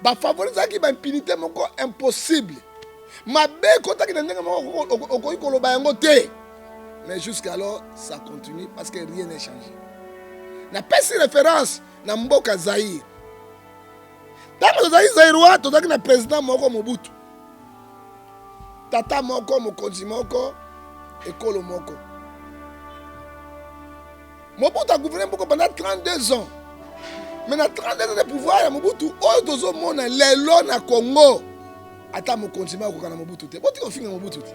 Ba favoriser qui ba impunité moko impossible. Ma bé kota ki ndenge moko okoki koloba yango te. Mais jusqu'alors ça continue parce que rien n'est changé. Na pesi référence na mboka Zaïre. Tama Zaïre tozaki na président moko Mobutu. Tata moko mokonzi moko ekolo moko. Mobutu a gouverné pendant 32 ans. Mais dans 32 ans de pouvoir, Mobutu, oyo mona lelo na Congo. Ata mokonzi moko na Mobutu te. Boti ofinga Mobutu te.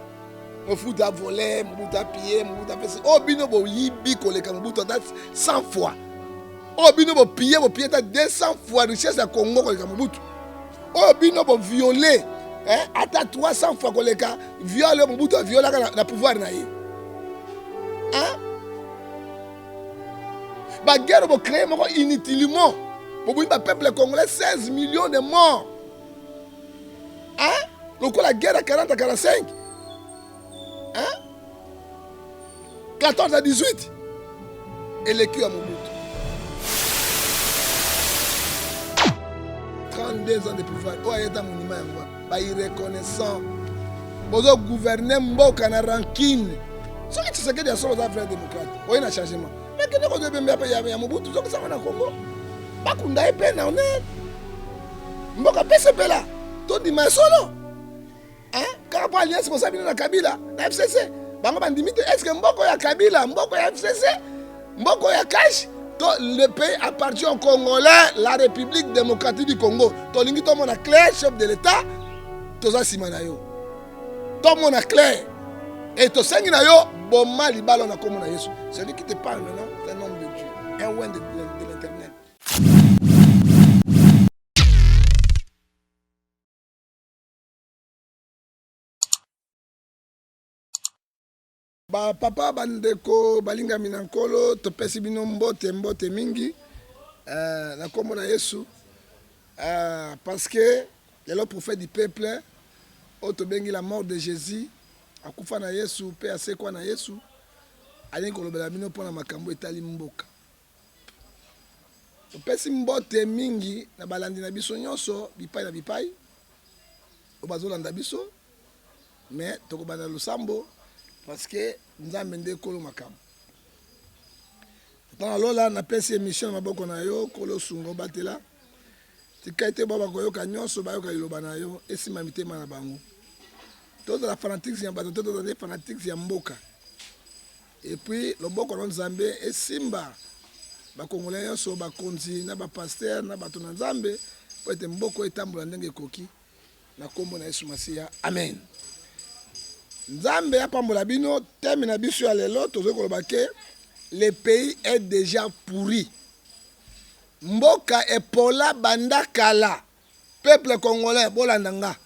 Mobutu a volé, Mobutu a pillé, Mobutu a fait. Oh bino bo yibi koleka Mobutu a 100 fois. Oh bino bo pillé 200 fois richesse à Congo koleka Mobutu. Oh bino bo violé, ata 300 fois koleka violé Mobutu a violé na pouvoir na ye. Hein? La guerre va créer inutilement. Pour le peuple congolais, 16 millions de morts. Hein? Donc la guerre à 40 à 45. Hein? 14 à 18. Et les culs à Mobutu. 32 ans de pouvoir. Oh, il y a un monument. Irreconnaissant. Vous avez gouverné Mboka na rancune. Ce qui se fait des frères démocrates. Oui, il y a un changement. Mais que nous devons faire Mobutu, tout ça au Congo. Bakunda est na honnête. Mboka PCP là. Tout dit mais solo. Hein? Car pas alliance responsable na Kabila, na FCC. Bango bandimite est-ce que Mboko ya Kabila, Mboko ya FCC, Mboko ya Cash, le pays appartient aux Congolais, la République démocratique du Congo. Tolingi to mona clair chef de l'État, toza simana yo. To mona clair. Et to sengi na yo boma libalo na komo na Yesu. Celui qui te parle maintenant, c'est un homme de Dieu, un ouen de l'Éternel. Ba papa bandeko balinga minankolo to pesi bino mbote mingi na komo na Yesu parce que le prophète du peuple oto bengi la mort de Jésus akufa na Yesu pe asekwa na Yesu ali kolobela bino pona makambo etali mboka to pesi mbote mingi na balandi na biso nyonso bipai na bipai obazolanda biso mais tokobana lusambo parce que nzambe nde kolo makambo tana lola na pesi émission maboko na yo kolo sungo batela tikaite baba koyoka nyonso bayoka liloba na yo esima mitema na bango tous la fanatique ya bato tous les fanatiques ya mboka et puis loboko na nzambe esimba ba congolais nyonso ba konzi na ba pasteur na bato na nzambe po ete mboko etambola ndenge koki na kombo na Yesu Masiya amen. Nzambe apambola bino teme na biso ya lelo tozokoloba ke le pays est déjà pourri. Mboka epola banda kala. Peuple congolais bolanda nga.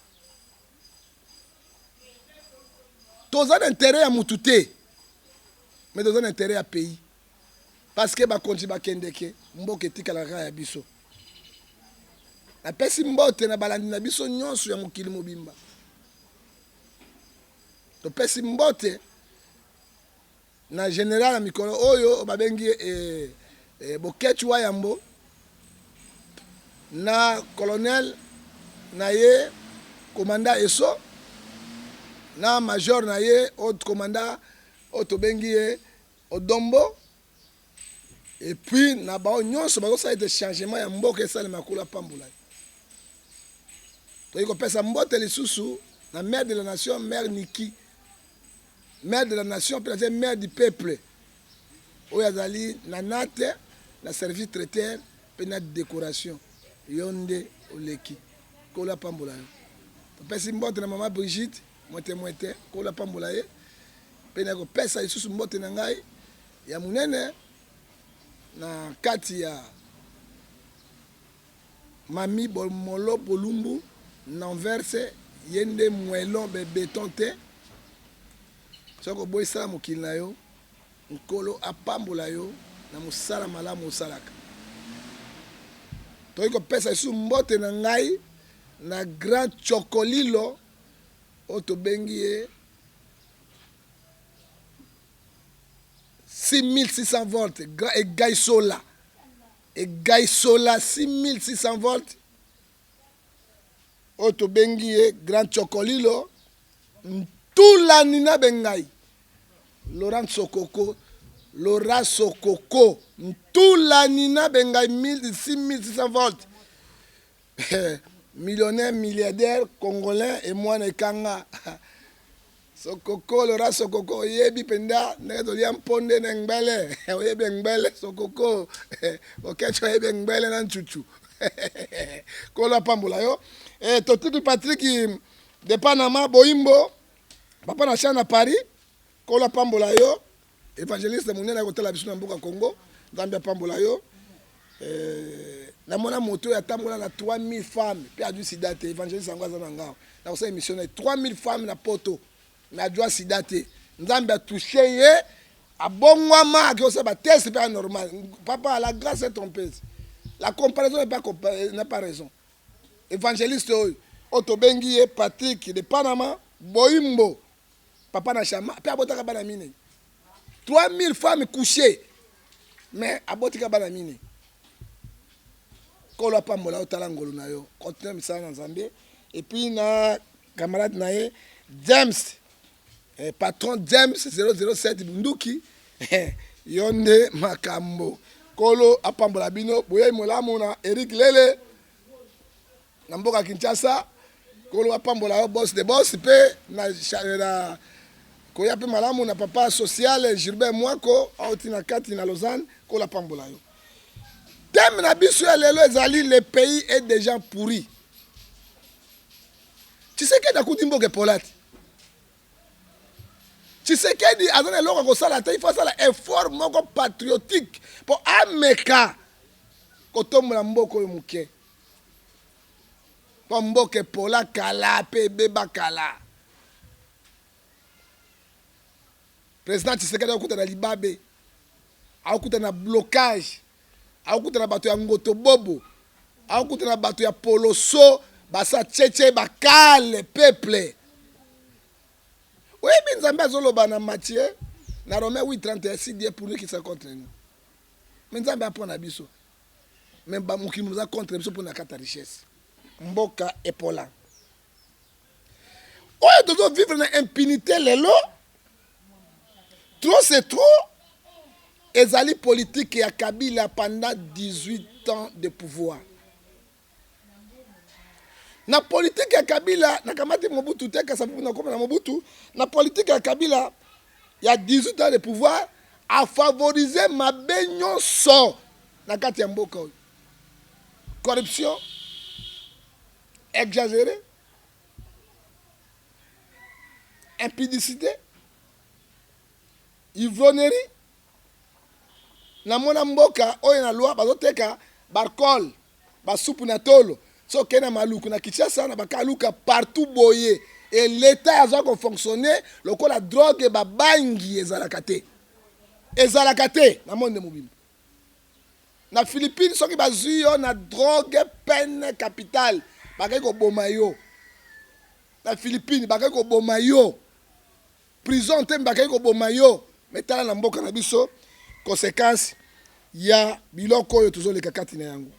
Toza d'intérêt à mututé. Mais toza d'intérêt à pays. Parce que ba konti ba kendeke mboka etikala ya biso. Na pesi mbote na balandi na biso nyonso ya mokili mobimba. To pesi mbote na général mikolo oyo babengi Boketu Wayambo na colonel na ye commandant Eso na major na ye autre commandant auto bengi Odombo et puis na ba nyonso ba ça été changement ya mboka esale makula pambula to yiko pesa mbote lisusu na mère de la nation mère Niki mère de la nation, peut-être mère du peuple. Oyazali, nanate, na service traiteur, pena décoration. Yonde oleki. Kola pambola. Pesi mbote na maman Brigitte, moite, kola pambola ye. Pena ko pesa isusu mbote na ngai. Ya munene na kati ya Mami Bolmolo Bolumbu, n'enverse yende mwelon be béton te. Soko boy sala mokili na yo nkolo apambola yo na mosala malamu osalaka toyiko pesa isu mbote na ngai na grand chokolilo oyo tobengi ye 6600 volts egai sola 6600 volts Oto bengi Grand Chocolilo. Ntula nina bengai. Laurent Sokoko. Laura Sokoko. Ntula nina bengai 6600 volts. Millionnaire, milliardaire, congolais et moi ne kanga. Sokoko, Laura Sokoko, yebi penda, nedolia mponde nengbele. Yebi ngbele, Sokoko. Okecho yebi ngbele nan chuchu. Kola pambola yo. Totiki Patrick de Panama, Boimbo. Papa na chana Paris. Kola pambola yo. Évangéliste monene na kotala biso na mboka Congo. Zambia pambola yo. Na mona moto ya tambola na 3000 femmes. Puis a dû sidate. Évangéliste angwaza na ngao. Na kosa missionnaire 3000 femmes na poto. Na dû sidate. Nzambe a touché ye. A bongwama ki osa ba test pas normal. Papa la grâce est trompeuse. La comparaison n'a pas raison. Évangéliste Otobengi Patrick de Panama, Boimbo, Papa Nachama, puis Abotaka Banamine. 3000 femmes couchées, mais Abotika Banamine. Kolo Pambola Otalangolo Nayo, continue Missana en Zambie. Et puis, na camarade Naye, James, patron James 007 Nduki, Yonde Makambo. Kolo apambola bino boye molamu na Eric Lele na mboka Kinshasa. Kolo apambola boss de boss pe na koya pe malamu na papa social Gilbert Mwako auti na kati na Lausanne. Kolo apambola yo thème na biso ya lelo ezali le pays est des gens pourris. Tu sais que dakuti mboke polati Tshisekedi azana eloko kosala te, il faut sala effort moko patriotique pour ameka kotombola mboko oyo moke po mboke pola kala pe beba kala. Président Tshisekedi akuta na libabe, akuta na blocage, akuta na bato ya ngoto bobo, akuta na bato ya poloso basa tcheche bakale peuple. Oui, bien Nzambe azoloba na Matthieu na Romains 8:31 si Dieu pour nous qui sont contre nous. Mais Nzambe apon na biso. Même ba mukimi nous a contre biso pour na kata richesse. Mboka epola. Oyo dozo vivre na impunité lelo. Trop c'est trop. Ezali politique ya Kabila pendant 18 ans de pouvoir. Na politique ya Kabila na kamati Mobutu teka sababu na koma na Mobutu na politique ya Kabila il y a 18 ans de pouvoir a favoriser mabenyo so na kati ya mboka. Corruption exagérée, impudicité, ivrognerie. Na mona mboka oyo na loi bazoteka barcol basupu na tolo. So kena maluku na Kinshasa na bakaluka partout boye et l'état a ko fonctionner lokola drogue ba bangi ezalaka te na monde mobimba. Na Philippines soki bazui yo na drogue peine capitale bakay ko boma yo. Na Philippines bakay ko boma yo, prison te bakay ko boma yo. Metala na mboka na biso conséquence ya biloko oyo tozoleka kati na yango.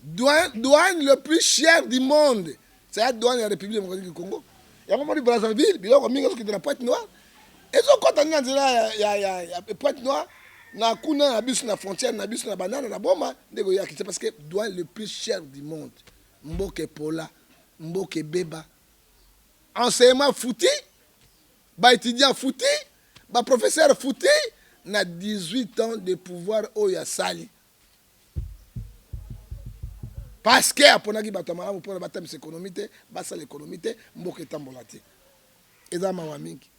Douane le plus cher du monde, c'est la douane de la République démocratique du Congo. Il y a un moment du Brazzaville, il y a un moment de la Pointe Noire. Et so quand on y a Pointe Noire, na kuna na biso na frontière na biso na banana na boma ndeko ya kitse parce que douane le plus cher du monde. Mboke pola, mboke beba. Enseignement fouti, ba étudiant fouti, ba professeur fouti, na 18 ans de pouvoir oya sali. Parce que aponaki bato malamu pona batamisa économie te, basala économie te, mboka etambola te. Eza mawa mingi.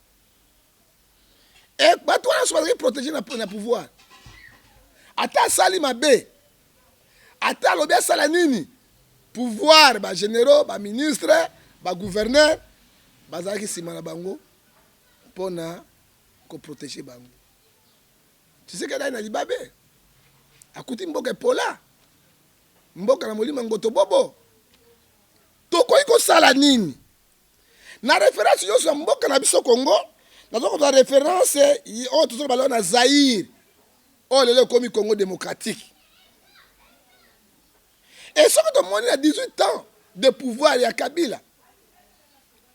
Et bato wana so bazaki protéger na pouvoir. Ata sali mabe. Ata lobi asala nini? Pouvoir ba généraux, ba ministre, ba gouverneur, bazaki sima na bango pona ko protéger bango. Tu sais que là na libabe. Akuti mboka pola. Mboka na molima ngoto bobo. Tokoyi kosala nini? Na référence yo so mboka na biso Congo, na zoko za référence o tozo balo na Zaïre. O lele komi Congo démocratique. Et ce que tu moni à 18 ans de pouvoir ya Kabila.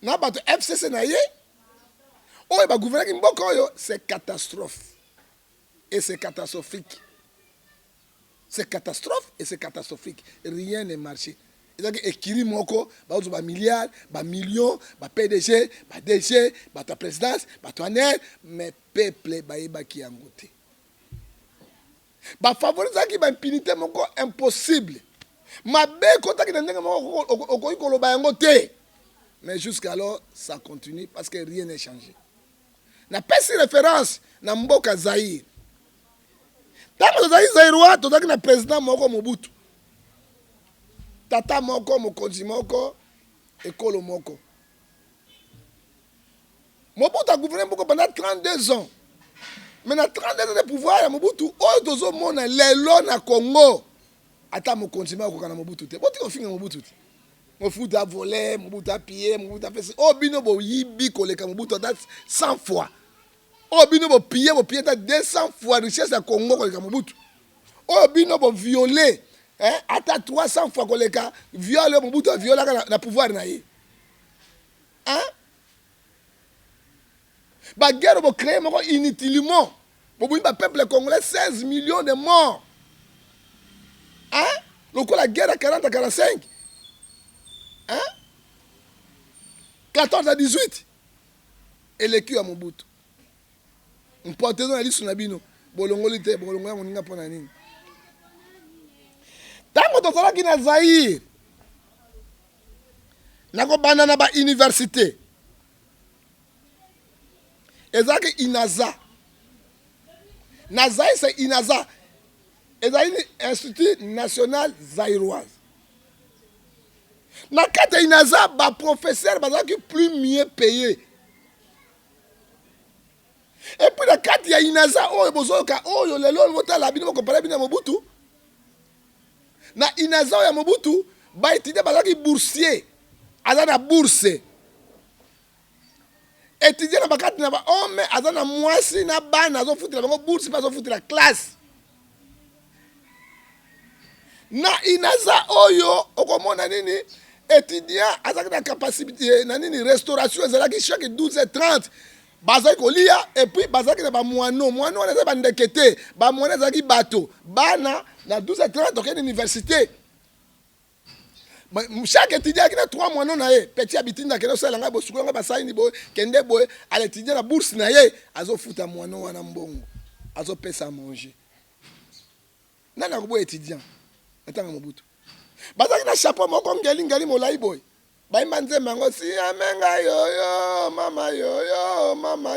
Na bato FCC na ye. Oyo ba gouverner ki mboka oyo, c'est catastrophe. Et c'est catastrophique. C'est catastrophe et c'est catastrophique. Rien n'est marché. C'est-à-dire que écrit moko, ba ozo ba milliards, ba millions, ba PDG, ba DG, ba ta présidence, ba toanel, mais peuple ba yeba ki yangote. Ba favoriser ki ba impunité moko impossible. Ma be kota ki ndenge moko okoyi koloba yangote. Mais jusqu'alors ça continue parce que rien n'est changé. Na pesi référence na mboka Zaïre. Tango tozali Zaïrois, tozali na président moko Mobutu. Tata moko, mokonzi moko, ekolo moko. Mobutu a gouverné pendant 32 ans. Mais na 32 ans de pouvoir ya Mobutu, oyo tozomona lelo na Congo. Ata mokonzi moko kana Mobutu te. Boti kofinga Mobutu te. Mobutu a volé, Mobutu a pillé, Mobutu a fait. Oh bino bo yibi koleka Mobutu 100 fois. Oh bino bo pillé 200 fois richesse à Congo koleka Mobutu. Oh bino bo violé, ata 300 fois koleka violé Mobutu violé na pouvoir na ye. Hein? Ba guerre bo créer moko inutilement. Bo ba peuple congolais 16 millions de morts. Hein? Loko la guerre à 40 à 45. Hein? 14 à 18. Et le cul à Mobutu. Importez dans la liste na bino. Bolongoli te, bolongola moninga pona nini. Tango tozalaki na Zaïre. Nako banda na ba université. Ezaki Inaza. Na Zaïre c'est Inaza. Ezaki Institut National Zaïroise. Na kate Inaza, ba professeur bazaki plus mieux payé. Et puis la carte ya Inaza oyo bozoka oyo lelo vota la bino comparer bino Mobutu. Na Inaza ya Mobutu ba étudier bazaki boursier. Azana bourse. Étudier na bakati na ba homme azana mwasi na bana zo futira bango bourse pas zo futira classe. Na Inaza oyo okomona nini étudiant azaki na capacité na nini restauration ezalaki chaque 12h30. Bazaki kolia et puis bazaki na ba moano wana za bandekete ba moana zaki bato bana na 12h30 okende université. Chaque étudiant qui a 3 mois na ye petit habitinda keno sala nga bosuko nga basaini boy kende boy à l'étudiant la bourse na ye azo futa moano wana mbongo azo pesa manger. Nana ko boy étudiant atanga Mobutu. Bazaki na chapeau moko ngali molai boy. Baimba nzembe yango si amenga yoyo mama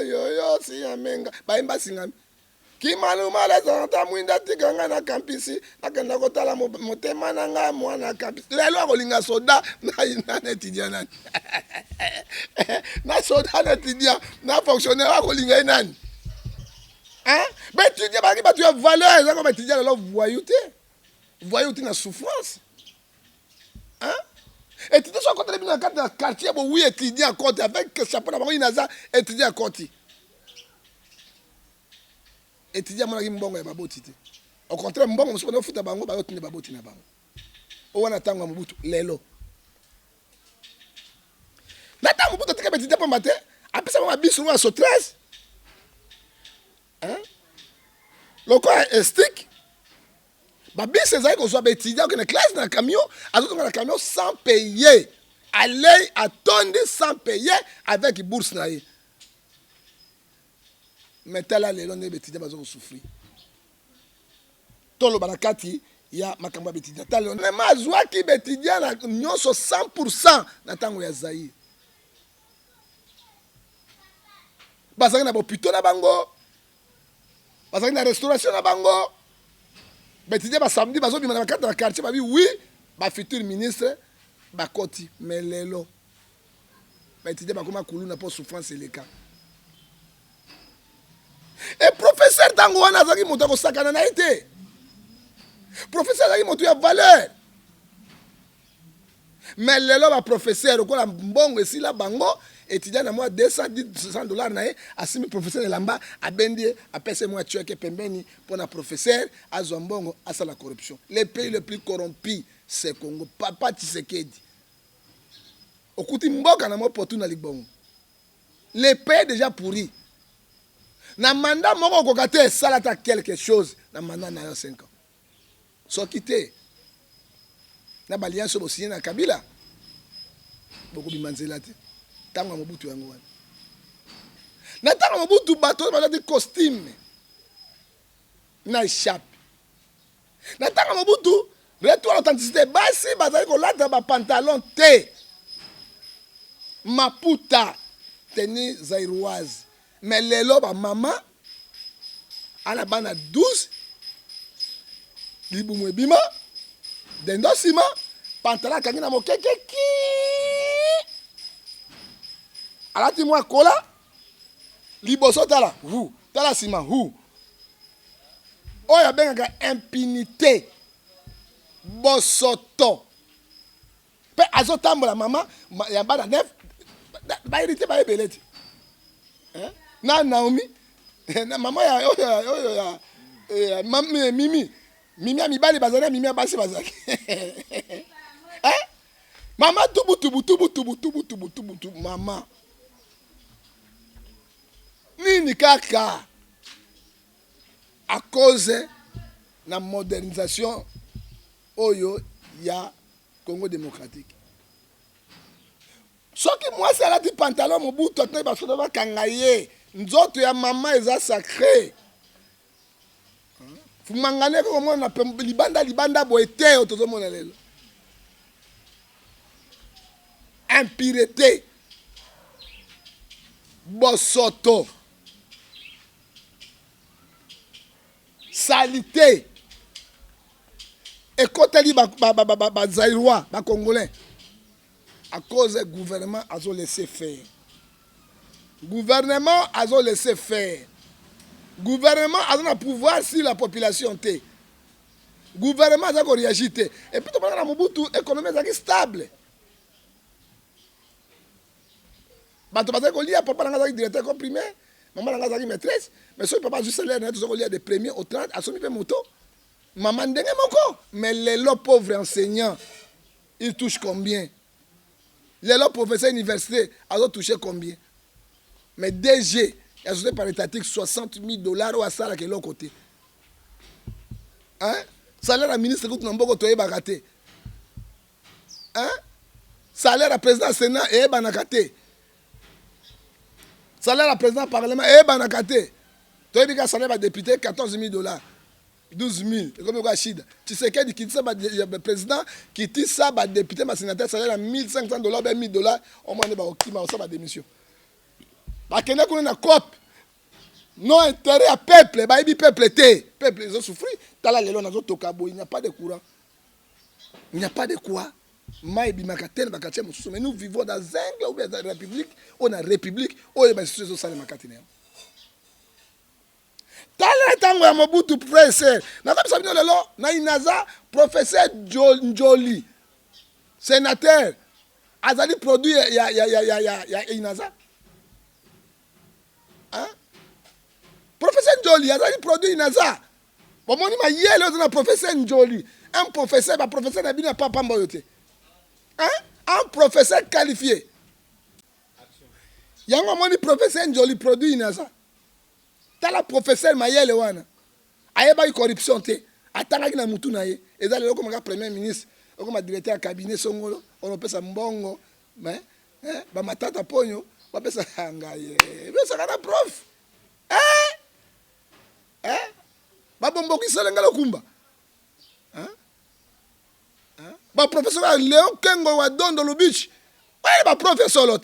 yoyo si amenga baimba singami kimaluma lezanta mwinda tikanga na campus akenda kotala motema na nga mwana campus lelo akolinga soda na étudiant nani na soda na étudiant na fonctionnaire akolinga nani hein ba étudiant ba ki tu valeur ezako ba étudiant lelo voyouté na souffrance hein. Et tu te sens contre le quartier, oui, étudiant à côté, avec chapeau d'abord, il a étudiant à côté. Étudiant à mon avis, mbongo ya baboti. Au contraire, mbongo, on se fait foutre à bango, baboti ne baboti na bango. On attend à Mobutu, lelo. N'attends Mobutu, tu as étudiant pour matin, après ça, on a bis sur moi, sur 13. Hein? Le corps est stick. Babi c'est ça qu'on soit étudiant que la classe dans le camion, à dans le camion sans payer. Aller attendre sans payer avec bourse naïe. Mais tel là les gens des étudiants bazoo souffrir. Tout le barakati il y a makamba étudiant. Tel on ma joie qui étudiant la nyonso 100% na tango ya Zaïre. Bazaki na hôpital na bango. Bazaki na restauration na bango. Bétidia ba samedi bazo bima na carte de quartier ba bi oui ba futur ministre ba koti mais lelo Bétidia ba koma kulu na pour souffrance les cas et professeur tango wana zaki moto ko sakana na été professeur zaki moto ya valeur mais lelo ba professeur ko la mbongo esila bango étudiant na moi $200 na ye asimi professeur de lamba abendi apese moi tueke pembeni pour na professeur azombongo asa la corruption les pays les plus corrompus c'est Congo papa Tshisekedi okuti mboka na mo potu na libongo. Le pays est déjà pourri. Na mandat moko kokate salata quelque chose na mandat na yo 5 ans. So quitté. Na balien so bosigné na Kabila. Beaucoup bimanzela te. Tango Mobutu yango wana. Na tango Mobutu bato balati costume. Na échappe. Na tango Mobutu retour à l'authenticité. Basi bazali kolata ba pantalon te. Maputa tenue zairoise. Mais lelo ba maman ana bana 12 libumu ebima dendo sima pantalon kangi na mokeke ki alati mwa kola liboso tala hu tala sima hu oya bengaka impunité bosoto pe azotambola mama ya bana 9 ba irité ba ebeleti na Naomi na mama ya mimi ya mibali bazali mimi ya basi bazali mama tubu mama nini kaka à cause la modernisation oyo ya Congo démocratique. Soki moi c'est la di pantalon Mobutu te ba soda ba kangaye nzoto ya mama eza sacré. Fumangane ko mo na libanda boete otozo mona lelo. Impureté. Bosoto. Salité. Et quand elle dit Zaïrois, Congolais, à cause du gouvernement, ils ont laissé faire. Gouvernement, ils ont laissé faire. Gouvernement, ils ont un pouvoir sur la population. Gouvernement, ils ont réagi. Et puis, tu as Mobutu, l'économie est stable. Tu as dit que papa est directeur comprimé, maman est maîtresse, mais si papa juste l'air, tu as des premiers au 30, à son moto. Maman ndenge moko, mais les pauvres enseignants, ils touchent combien? Les professeurs universitaires, ils ont touché combien? Mais DG, ils ont par étatique $60,000 ou ça de l'autre côté. Hein? Salaire à ministre coûte n'importe quoi, bagaté. Hein? Salaire à président Sénat et banakaté. Salaire à président Parlement et banakaté. Tu as dit que salaire à député $14,000. 12 000. Comme Rachid. Tu sais qu'il dit ça, le président qui dit ça, le député, le sénateur, ça a $1,500, $1,000, au moins, il va avoir démission. Parce que nous avons une COP. Non intérêt à peuple, il peuple, ils ont souffert. Il n'y a pas de courant. Il n'y a pas de quoi. Mais nous vivons dans une république, on a une république, on a une république. Tala tango ya Mobutu professeur. Na comme ça lelo na inaza professeur Njoli. Sénateur. Azali produit ya inaza. Hein? Professeur Njoli azali produit inaza. Bomoni ma yele na professeur Njoli. Un professeur na bina papa mboyote. Hein? Un professeur qualifié. Yango moni professeur Njoli produit inaza. Tala professeur Mayele wana ayeba ki corruption te atanga ki na mutu na ye ezali loko maka premier ministre loko directeur ya cabinet songolo on pesa mbongo mais ba matata ponyo ba pesa ngaye pesa kana prof ba bombo ki sala ngalo kumba ba professeur Léon Kengo wa Dondo Lubich ba professeur lot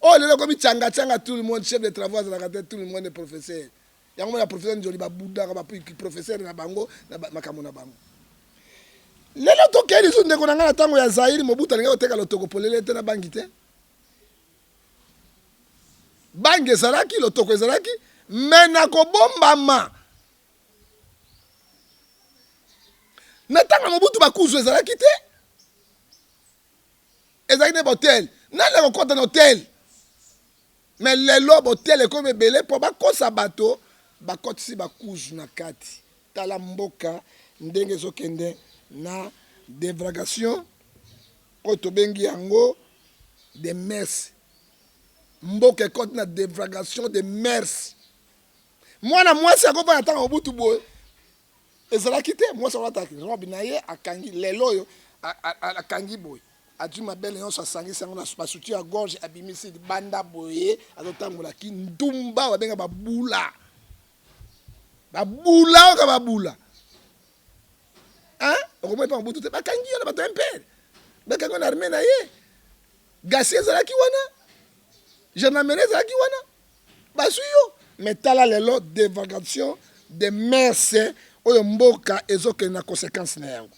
oh, les gens comme Tchanga, tout le monde, chef de travaux, tout le monde est professeur. Il y a un professeur Njoli, Bouddha, professeur na bango, na makamona bango. Les gens qui ont dit qu'on a tango ya Zaïre, Mobutu a été lotoko pour les lettres na bangite. Bangue Zaraki, lotoko Zaraki, mais na ko bombama. Na tango Mobutu ba kuzu Zaraki te. Ezaki ne hotel. Na le ko dans hôtel. Mais les lobes hôtel comme belé pour ba kosa bateau ba kotisi ba kuzu na kati tala mboka ndenge zokende na dévragation oyo tobengi yango de mers. Mboka ekoti na déflagration de mers. Mwana mwasi akova na Mobutu boye. Ezalaki te mwasi alataki robe na ye akangi lelo oyo akangi boye. Atu mabele nyonso asangisi yango na basuti ya gorge abimisi banda boye azotambolaki ndumba babenga babula. Babula oka babula. Hein? Okomoi pa Mobutu te bakangi yo na bato impere. Bakangi na armée na ye. Gasi ezalaki wana. Gendarmerie ezalaki wana. Basu yo. Mais tala lelo dévagation de mers oyo mboka ezokende na conséquence na yango.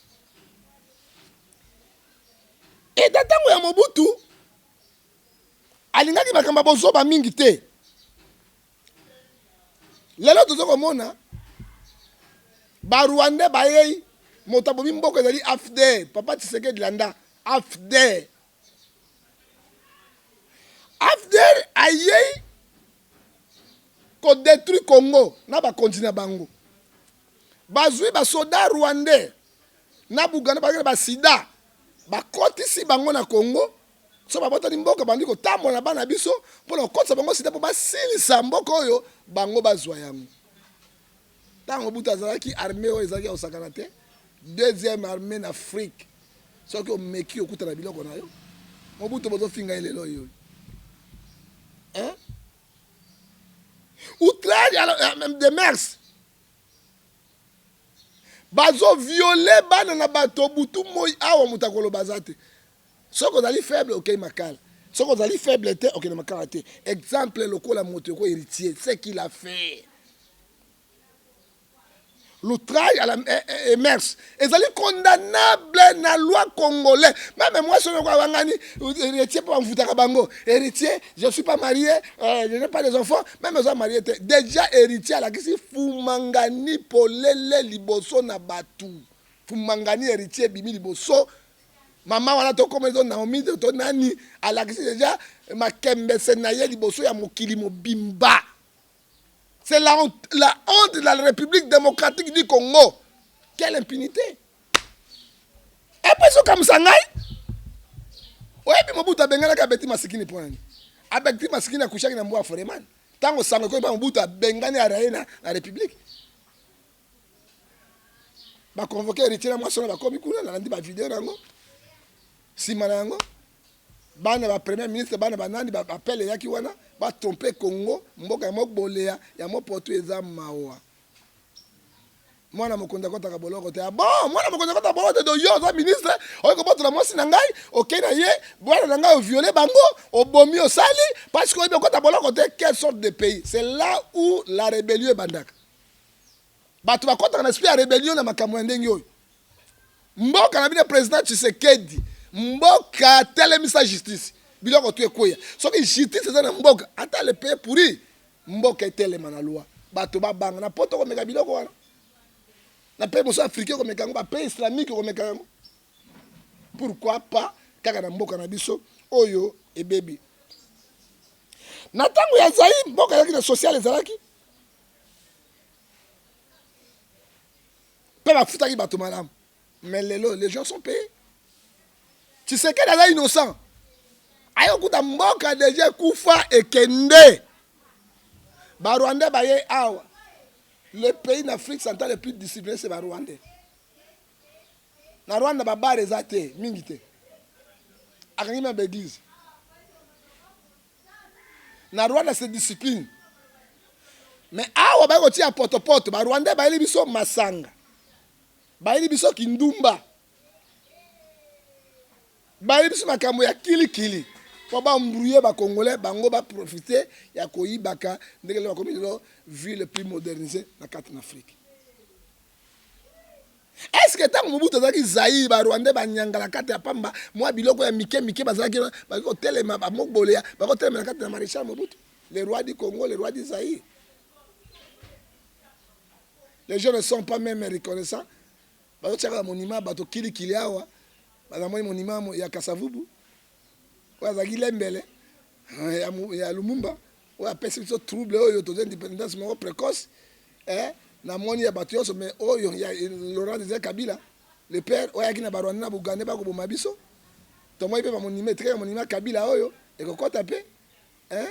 Et datango ya Mobutu alingaki makamba bozoba mingi te. Lelo tozokomona ba Rwandais bayei motabomi mboka ezali AFDER, Papa Tshisekedi landa AFDER. AFDER ayei ko détruit Congo na ba continent bango. Bazui ba soda Rwandais na Buganda ba sida ba kotisi bango na Congo. So ba botani mboka bandi ko tambola na bana biso pona kotisa bango sida po ba silisa mboka oyo bango bazwa yango. Tango Mobutu azalaki armée oyo ezalaki ya osakana te. Deuxième armée en Afrique. Soki omeki okuta na biloko na yo. Mobutu bozo finga lelo yo. Hein? Outrage même des mers. Bazo violer bana na bato butu moi awa mutakolo bazate. Soko zali faible OK makala. Soko zali faible te OK makala te. Exemple lokola motoko héritier, c'est qu'il a fait. L'outrage à la mers. Ils allaient condamnable dans la loi congolaise. Même moi, je suis héritier pour m'foutre bango. Héritier, je ne suis pas marié, je n'ai pas des enfants. Même si je suis marié, déjà héritier à la question Fumangani polele liboso na batu. Fumangani héritier bimi liboso. Maman wana to comme les Naomi to nani à la question déjà ma kembe senaye liboso ya mokili mobimba. C'est la honte de la République démocratique du Congo. Quelle impunité. Et puis, c'est comme ça, oui, puis Mobutu a bengala kabeti masikini point. Abeti masikini akushaki na mboa foreman. Tango sango ko Mobutu a bengani araye na la République. Ba convoquer héritier moi sona ba komi kuna na ndi ba vidéo nango. Sima nango. Bana ba premier ministre bana banani ba appel yaki wana ba tromper Congo mboka ya mobolea ya mopoto eza mawa. Mwana mokonda kota ka boloko te. Bon, mwana mokonda kota boloko te do yo za ministre, o ko boto la mwasi na ngai, OK na ye, bwana na ngai o violer bango, o bomi o sali parce que o kota boloko te quelle sorte de pays? C'est là où la rébellion est bandaka. Batu ba kota na esprit ya rébellion na makambo ndenge oyo. Mboka na bina président Tshisekedi, mboka telemisa justice. Biloko tu ekoya. Soki justice eza na mboka, ata le pays pourri, mboka etelema na loi. Batu ba banga na poto ko meka biloko wana. Na pays moso africain ko meka ngo ba pays islamique ko meka ngo. Pourquoi pas kaka na mboka na biso oyo ebebi. Na tango ya zai mboka yaki na social ezalaki. Pe ba futaki bato malamu. Mais les gens sont payés. Tu sais qu'elle est innocent. Ayo kuta mboka deje kufa ekende. Ba Rwanda ba ye awa. Le pays d'Afrique centrale le plus discipliné c'est ba Rwanda. Na Rwanda ba bar ezate mingi te. Akangi ma église. Na Rwanda c'est discipline. Mais awa ba ko tia poto ba Rwanda ba biso masanga. Ba biso kindumba. Ba biso makambo ya kili. Pour ba mbrouiller ba congolais bango ba profiter ya koyibaka ndenge ba komi lo ville plus modernisée na carte d'Afrique. Est-ce que tant Mobutu azaki Zaïre ba Rwandais ba nyangala carte ya pamba moi biloko ya mike bazaki ba ko telema ba mobolea ba ko telema na carte na maréchal Mobutu les rois du Congo les rois du Zaïre. Les gens ne sont pas même reconnaissants. Ba ko tshaka monument ba to kili awa ba na monument ya Kasavubu. Wazaki lembele ya Lumumba ou a pesi so trouble oyo to indépendance mo précoce na moni ya bato yoso mais oyo ya Laurent Désiré Kabila le père oya kina barwana na Buganda ba ko boma biso Tomo ipe ba monima très monima Kabila oyo et ko kota pe. Hein?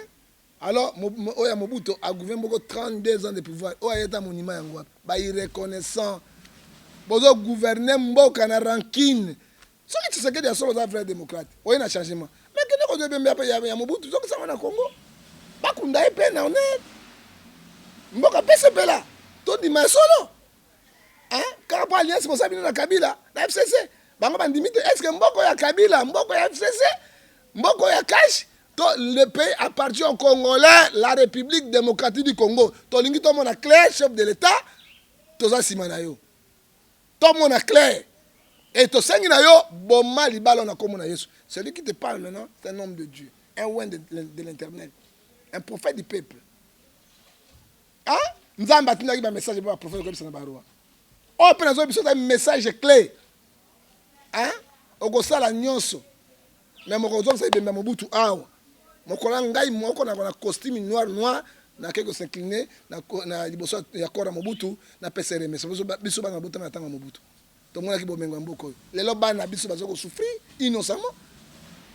Alors oya Mobutu a gouverné beaucoup 32 ans de pouvoir. Oya eta monima yango ba irreconnaissant. Bozo gouverner mboka na rancune. Soki Tshisekedi ya solo za vrai démocrate. Oya na changement. Mais que ne ko de mbe ya Mobutu soki ça na Congo. Ba kunda ipe na honnête. Mboka pese pela. To di ma solo. Hein? Quand pas alliance responsable na Kabila, na FCC. Bango bandimite est-ce que mboko ya Kabila, mboko ya FCC, mboko ya Kash, le pays appartient aux Congolais, la République démocratique du Congo. To lingi to mona clair chef de l'État, to za simana yo. To mona clair. Et to sengi na yo boma libalo na komona Yesu. Celui qui te parle maintenant, c'est un homme de Dieu, un oint de l'Éternel, un prophète du peuple. Hein? Nzamba tinaki ba message ba prophète comme ça na barua. Oh, pe nazo biso un message clé. Hein? Okosala nyonso. Mais mokozo ça ibemba Mobutu awa. Mokola ngai moko na costume noir na keko s'incliner na liboso ya kora Mobutu na pesere mais biso banga bota na tanga Mobutu. To mona ki bomengo mboko. Lelo bana biso bazoko souffrir innocemment.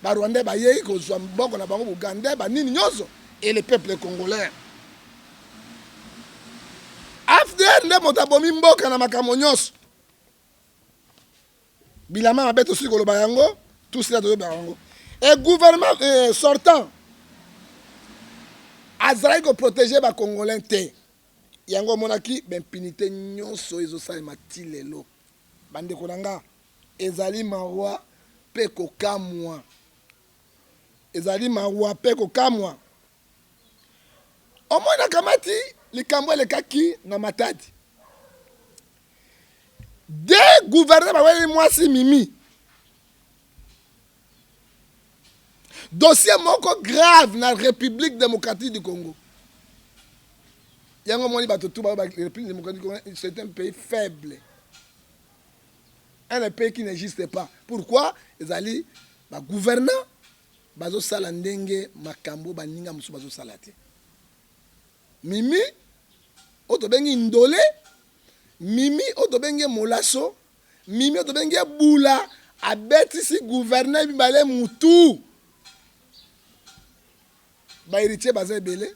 Ba Rwanda ba yei ko zwa mboko na bango Buganda ba nini nyonso et le peuple congolais. After nde motabomi mboka na makambo nyonso. Bilama mabeto si koloba yango, tout cela doit yango. Et gouvernement sortant azali ko protéger ba congolais te. Yango monaki b'impunité nyonso ezosala matilelo. Bande konanga ezali marwa pe kokamwa. Ezali marwa pe kokamwa. Omona kamati likambo elekaki na Matadi. Des gouverneurs ba mwasi mimi. Dossier moko grave na République démocratique du Congo. Yango moni bato tout ba République démocratique du Congo, c'est un pays faible. Un pays qui n'existe pas. Pourquoi? Ezali ba gouverneur bazo sala ndenge makambo baninga musu bazo salate. Mimi otobengi ndole, mimi otobengi molaso, mimi otobengi bula, abetisi gouverneur bibale mutu. Ba héritier baza ebele.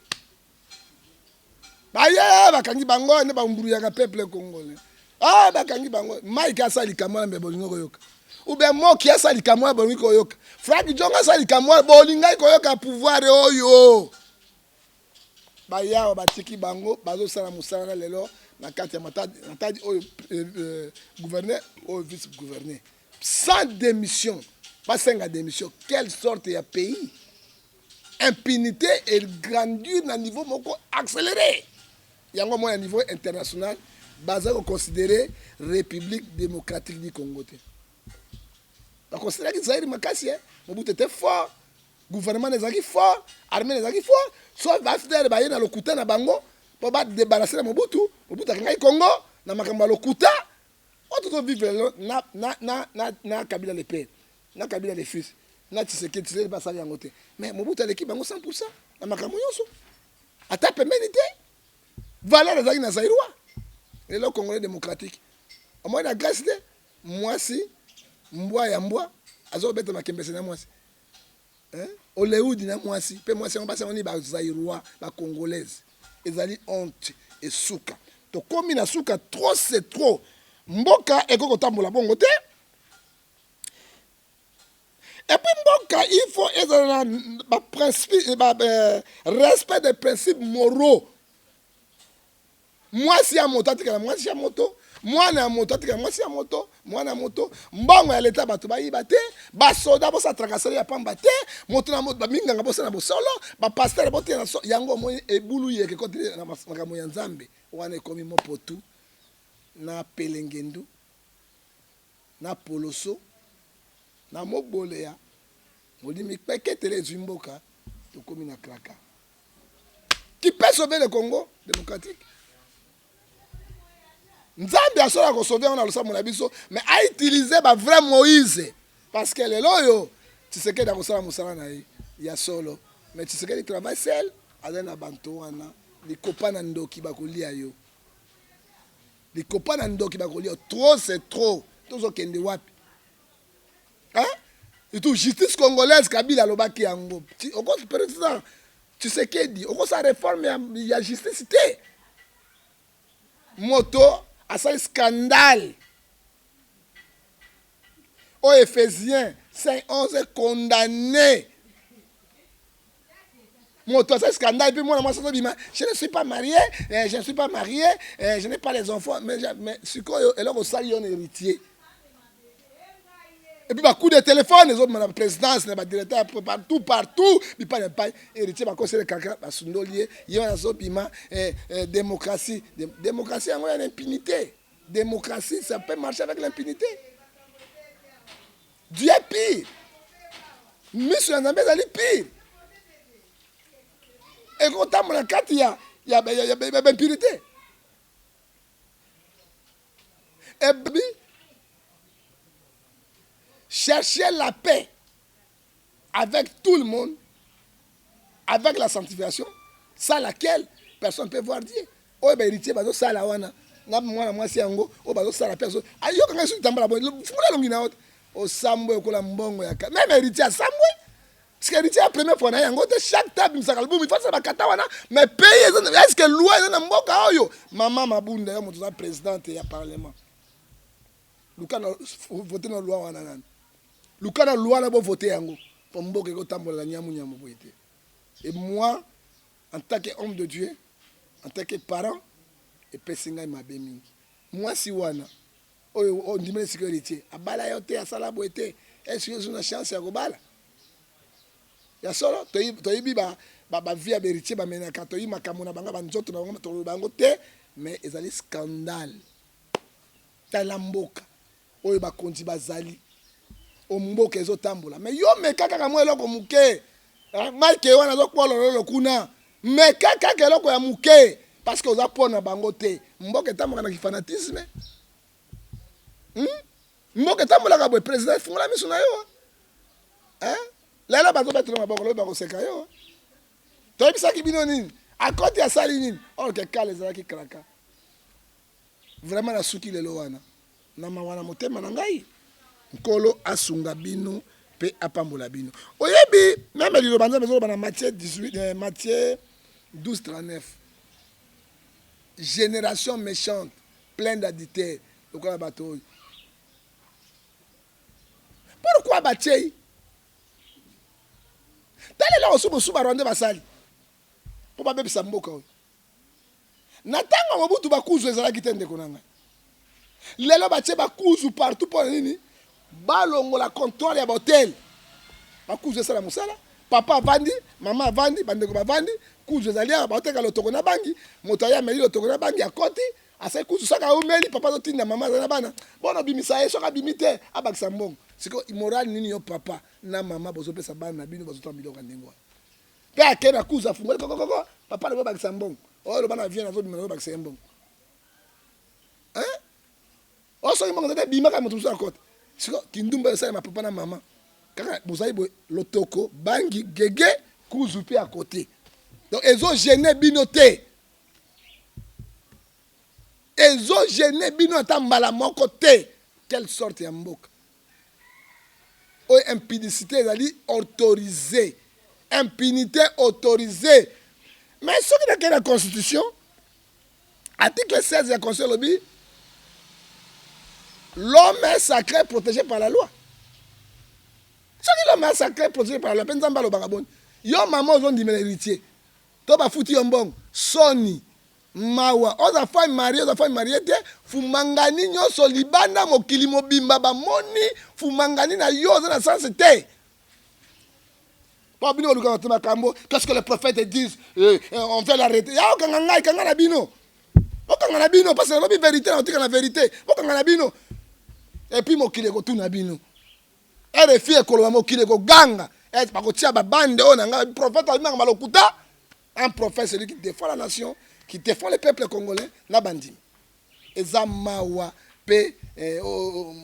Ba ya bakangi bango ne ba mburu peuple congolais. Ah bakangi bango, Mike asali kamwa mbe bolingo koyoka. Ube moki asali kamwa bolingo koyoka. Frank Jonga asali kamwa bolinga koyoka pouvoir oyo. Baya batiki bango bazo sala musala lelo na kati ya Matadi o gouverneur ou vice gouverneur sans démission, pas cinq démission. Quelle sorte de pays? Impunité et grandeur na niveau moko accéléré. Yango mo à niveau international basé au considérer République démocratique du Congo. On considère que Zaïre Makassi Mobutu était fort. Gouvernement des acquis fort, armée des acquis fort, soit va faire bailler dans le Kuta na bango pour pas débarrasser de Mobutu a gagné Congo na makamba le Kuta on tout vivre na Kabila les pères na Kabila les fils na Tshisekedi Tshisekedi pas ça yango te mais Mobutu l'équipe bango 100% na makambo nyonso ata pembenité valeur des acquis na Zaïrois et le Congolais démocratique au moins la grâce de mwasi mbwa ya mbwa azo beta makembese na mwasi. Hein? Oleoudi na mwasi pe mwasi on passe on ni ba Zaïrois ba congolaise ezali honte et souka to komi na souka trop c'est trop mboka ekoko tambola bongo te et puis mboka il faut être ba principe ba respect des principes moraux mwasi ya moto atika mwasi ya moto mwana moto atika mwasi ya moto mwana moto mbongo ya leta bato bayiba te basoda bosa trakasere ya pamba te moto na moto baminganga bosa na bosolo bapasteur bote na yango mo ebulu yeke kote na makambo ya Nzambe wana ekomi mopotu na pelengendu na poloso na moboleya molimi peketele zwimboka tokomi na kraka qui peut sauver le Congo démocratique. Nzambe asola ko sauver on a le samu na biso mais a utiliser ba vrai Moïse parce que le loyo Tshisekedi akosala musala na ya solo mais Tshisekedi travaille seul azana bantu wana likopa na ndoki bakolia yo likopa na ndoki bakolia trop c'est trop tozo kende wapi hein Et tout, justice congolaise, Kabila Lobaki Yango. Au président, tu sais qu'est dit, au sa réforme, il y a justice. Moto, à ça, scandale. Aux Éphésiens, 5:11 condamné. Moto, ça, scandale. Et puis moi, je ne suis pas marié, je ne suis pas marié, je n'ai pas les enfants. Mais ce qu'on est là, au salon, on est héritier. Et puis, bah, coup de téléphone, les autres, la présidence, les directeurs, partout, mais pas héritier, bah, conseiller quelqu'un, bah, Sundolier, il y a un démocratie. Démocratie, il y a une impunité. Démocratie, ça peut marcher avec l'impunité. Dieu est pire. Monsieur Nzambé, il est pire. Et quand on a il y a impunité. Et puis, chercher la paix avec tout le monde, avec la sanctification, sans laquelle personne ne peut voir Dieu. Oh, ben, héritier, bazo sala wana. Na mwana mwasi yango, oh, bazo sala personne. Ayo kanga su tambala bo, fungula longi na ot. O sambwe kola mbongo ya ka. Même héritier à sambwe. Parce que héritier la première fois na yango, chaque table msaka album, il faut ça bakata wana, mais payer est-ce que loi na mboka oyo. Maman mabunda ya moto présidente ya parlement. Luka voter na loi wana nani. Lukana loi là pour voter yango pour mboka ko tambola nyamu nyamu boité. Et moi en tant qu'homme de Dieu, en tant que parent et pesinga mabe mingi. Moi si wana on dimene sécurité abala yote asala boité. Est-ce que une chance ya kobala? Ya solo toyibi ba via héritier ba menaka toyi makamona banga banzoto na bango bango te mais ezali scandale. Talamboka oyo ba konti bazali omboka ezotambola mais yo meka kaka mwa eloko muke marke wana zokwala lolo kuna meka kaka eloko ya muke parce que oza pona bango te mboka etambola na fanatisme mboka etambola ka boy président fungola miso na yo lelo bazo betro maboko lo bako seka yo toyebisaki bino nini akoti ya sali nini or que kale ezalaki kraka vraiment na suki lelo wana na mawana motema na ngai Nkolo asunga bino pe apambola bino. Oyebi même le banza bezo bana Matthieu 18 Matthieu 12:39. Génération méchante, pleine d'adultère. Pourquoi bateau? Pourquoi batei? Tale la osubo suba ronde basali. Pour pas bebisa mboka. Natanga mobutu bakuzu ezala kitende konanga. Lelo batie bakuzu partout pour nini? Balongo la comptoir ya hotel. Bakuzu sala musala. Papa vandi, maman vandi, bandeko bavandi, kuzu ezali ya baoteka lotoko na bangi, moto ya meli lotoko na bangi akoti, asa kuzu saka umeli papa zotinda mama za bana. Bona bimisa yeso ka bimite abakisa mbongo. Siko immoral nini yo papa na mama bozo pesa bana na bino bozo tambiloko ka ndengwa. Pe akena kuzu afungole kokoko, papa le bakisa mbongo. Oh le bana vient na zo bimelo bakisa mbongo. Oso imongo de bimaka moto so akota. Siko kindumba sa ma papa na mama. Kaka bozali lotoko bangi gege kuzu pe à côté. Donc ezo gêner bino te. Ezo gêner bino ta mbala moko te. Quelle sorte ya mboka. O impudicité ezali autorisée. Impunité autorisée. Mais ce qui est dans la constitution, article 16 de la constitution, l'homme est sacré protégé par la loi. Ce qui l'homme est sacré protégé par la loi. Penzamba lo bagabon. Yo maman ont dit héritier. To ba fouti yombong. Soni. Mawa. Oza femme mariée te. Fumangani nyoso libanda mokili mobimba ba moni. Fumangani na yo na sens te. Pas bino luka matema kambo. Qu'est-ce que les prophètes disent? On fait l'arrêter. Ya okanga kanga bino. Okanga bino parce que la vérité on dit la vérité. Okanga bino. Et puis mokili ko tuna bino. RFI ekoloba mokili ko ganga. Et pas ko tia ba bande on nga prophète alima malokuta. Un prophète celui qui défend la nation, qui défend le peuple congolais na bandi. Eza mawa pe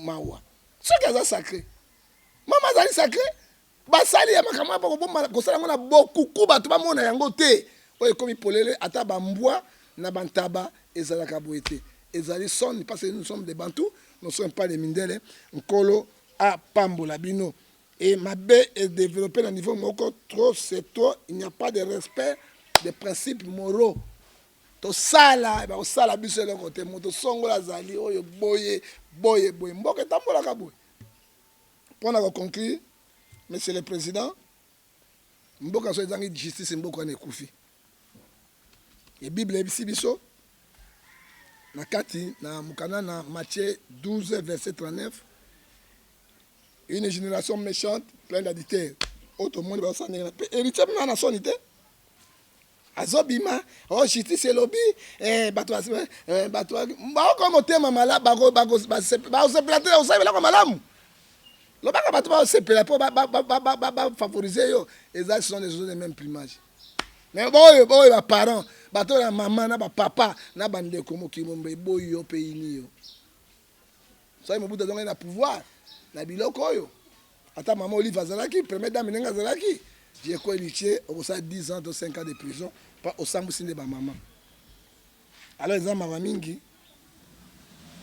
mawa. Ce qui est sacré. Maman zali sacré. Basali ya makama ba ko bomba ko sala ngona beaucoup kuba to ba mona yango te. Oye komi polele ata ba mbwa na bantaba ezalaka boete. Ezali son parce que nous sommes des bantous, nous ne sommes pas des mindele. Nkolo a pambola bino. Et ma baie est développée à un niveau trop, c'est trop. Il n'y a pas de respect des principes moraux. To sala, ba sala biso le côté moto songola zali oyo boye. Mboka tambola ka boye. Pour na conclure, monsieur le président, mboka so ezangi justice mboka na ekufi. Et Bible ebisi biso na kati na mukana na Matthieu 12 verset 39. Une génération méchante, pleine d'adultère. Autre monde va s'en aller. Héritier na na sonité. Azobima, oh justice lobby, batwa comme tema mala bago se plater au sai la malamu. Le baka batwa se plater pour favoriser yo, ils sont des autres de même plumage. Mais boy ba parents, bato la maman na ba papa na bande komo kimombe boy yo pays ni yo. Ça mo buta donc na pouvoir na biloko oyo. Ata maman Olive Azalaki, première dame nenga Azalaki. J'ai quoi liché au ça 10 ans ou 5 ans de prison pas au sambusine de ma maman. Alors ils ont ma mingi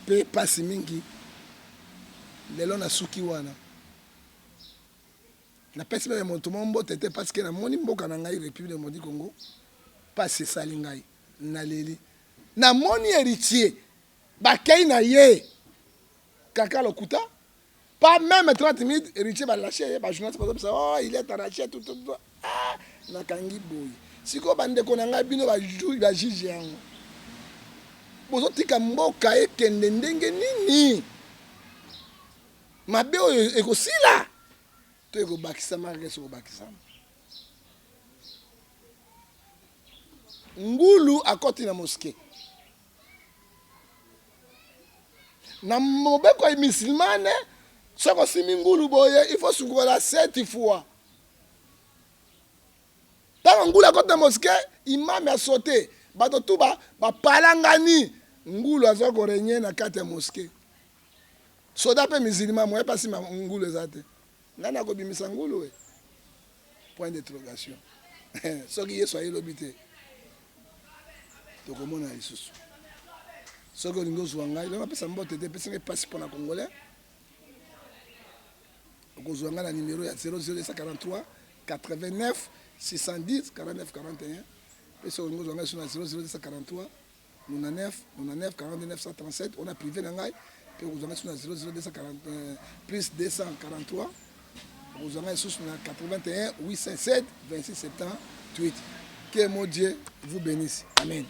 pe passe mingi lelo na suki wana. Na pesi me mon tomombo tete parce que na moni mboka na ngai République du Congo passe salingai na leli. Na moni héritier ba kei na ye kaka lokuta. Pas même 30 minutes, héritier va lâcher, va journaliste par exemple, oh il est arraché tout. Ah, na kangi boy. Si ko bande ko na ngabino va juge va juger yango. Bozo tika mboka ekende ndenge nini? Mabe oyo ekosila. To eko bakisa marese ko bakisa. Ngulu akoti na mosquée. Na mobeko ya musulmane soko simingulu boye il faut sukola 7 fois. Tant ngulu akota na mosquée, imam a sauté. Bato tout ba palangani ngulu azoko renye na kati ya mosquée. Soda pe musulman mo pas si ngulu ezate. Nana ko bimisa ngulu we. Point d'interrogation. Soki yeso ayelo bité. To komona lisusu. Soki olingo zwa ngai, lelo pesa mbote te pesa ngai passe pour na congolais. Okozwa ngai na numéro ya 00243 89 610 49 41. Pesa olingo zwa ngai sur na 00243 99 49 137. On a privé na ngai. Puis okozwa ngai sur na 00240 plus 243. Okozwa ngai sur na 81 807 26 78. Que mon Dieu vous bénisse. Amen.